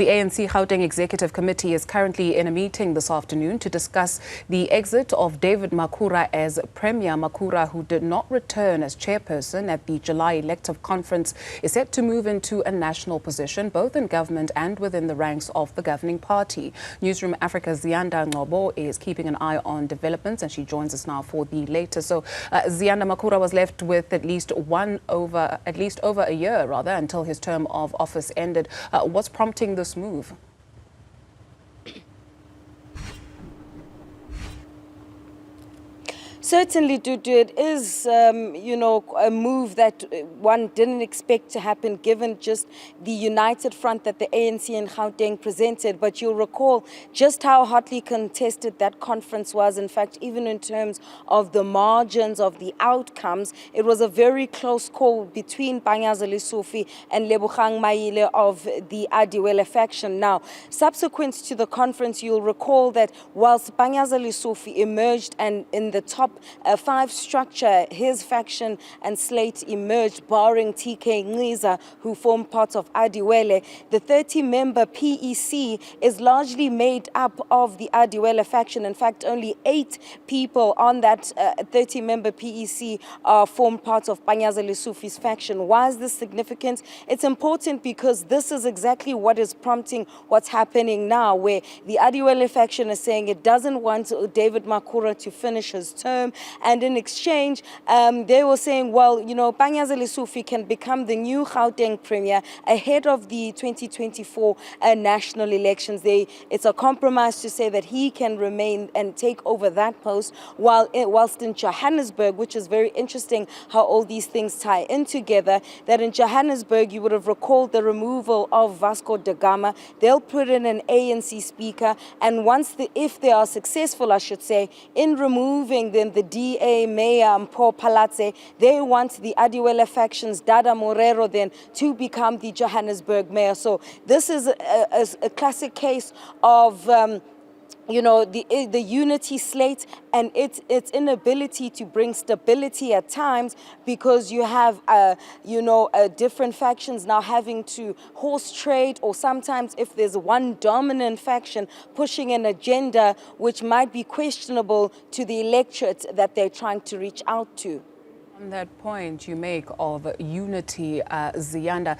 The ANC Gauteng Executive Committee is currently in a meeting this afternoon to discuss the exit of David Makhura as Premier. Makhura, who did not return as chairperson at the July elective conference, is set to move into a national position, both in government and within the ranks of the governing party. Newzroom Afrika's Ziyanda Ngcobo is keeping an eye on developments, and she joins us now for the latest. So, Ziyanda, Makhura was left with at least over a year, until his term of office ended. What's prompting this move? Certainly, Dudu, it is, a move that one didn't expect to happen given just the united front that the ANC and Gauteng presented. But you'll recall just how hotly contested that conference was. In fact, even in terms of the margins of the outcomes, it was a very close call between Panyaza Lesufi and Lebogang Maile of the Adiwele faction. Now, subsequent to the conference, you'll recall that whilst Panyaza Lesufi emerged and in the top five structure, his faction and slate emerged, barring TK Ngciza, who formed part of Adiwele. The 30-member PEC is largely made up of the Adiwele faction. In fact, only 8 people on that 30-member PEC form part of Panyaza Lesufi's faction. Why is this significant? It's important because this is exactly what is prompting what's happening now, where the Adiwele faction is saying it doesn't want David Makhura to finish his term. And in exchange, they were saying, well, Panyaza Lesufi can become the new Gauteng Premier ahead of the 2024 national elections. It's a compromise to say that he can remain and take over that post, whilst in Johannesburg, which is very interesting how all these things tie in together, that in Johannesburg, you would have recalled the removal of Vasco da Gama. They'll put in an ANC speaker, and if they are successful, I should say, in removing them, the DA Mayor Mpho Phalatse, they want the Adiwele faction's Dada Morero then to become the Johannesburg mayor. So this is a classic case of the unity slate and its inability to bring stability at times, because you have different factions now having to horse trade, or sometimes if there's one dominant faction pushing an agenda which might be questionable to the electorate that they're trying to reach out to. On that point you make of unity, Ziyanda,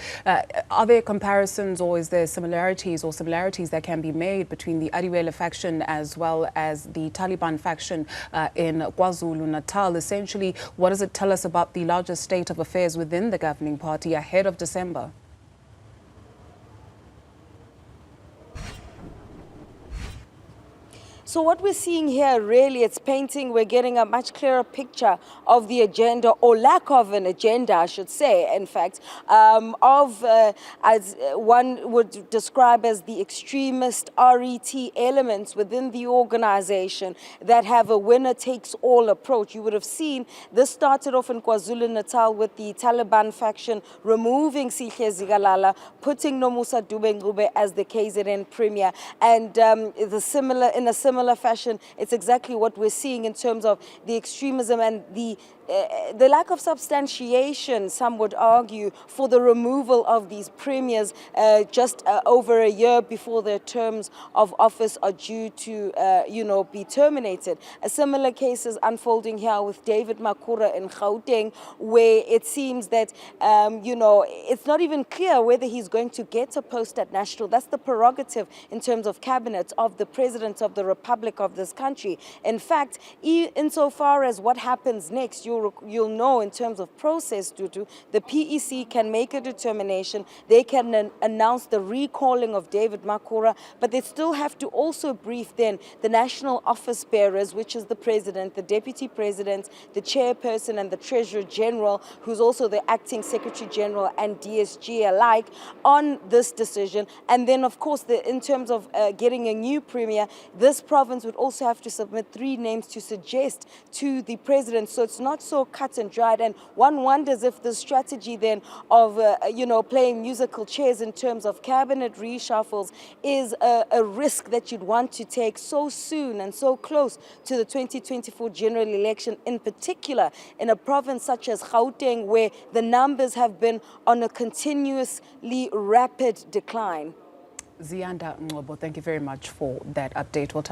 are there comparisons, or is there similarities that can be made between the Adiwele faction as well as the Taliban faction in KwaZulu-Natal? Essentially, what does it tell us about the larger state of affairs within the governing party ahead of December? So what we're seeing here, really, we're getting a much clearer picture of the agenda, or lack of an agenda, I should say, in fact, as one would describe as the extremist RET elements within the organization that have a winner-takes-all approach. You would have seen this started off in KwaZulu-Natal with the Taliban faction removing Sihle Zikalala, putting Nomusa Dube as the KZN premier, and in a similar fashion, it's exactly what we're seeing in terms of the extremism and the lack of substantiation, some would argue, for the removal of these premiers just over a year before their terms of office are due to, be terminated. A similar case is unfolding here with David Makhura in Gauteng, where it seems that, it's not even clear whether he's going to get a post at national. That's the prerogative in terms of cabinet of the president of the republic of this country. In fact, insofar as what happens next, you'll know in terms of process, Dudu, the PEC can make a determination. They can announce the recalling of David Makhura, but they still have to also brief then the national office bearers, which is the president, the deputy president, the chairperson, and the treasurer general, who's also the acting secretary general and DSG alike, on this decision. And then, of course, in terms of getting a new premier, this province would also have to submit 3 names to suggest to the president. So it's not so cut and dried, and one wonders if the strategy then of playing musical chairs in terms of cabinet reshuffles is a risk that you'd want to take so soon and so close to the 2024 general election, in particular in a province such as Gauteng, where the numbers have been on a continuously rapid decline. Ziyanda, Ngcobo, thank you very much for that update. We'll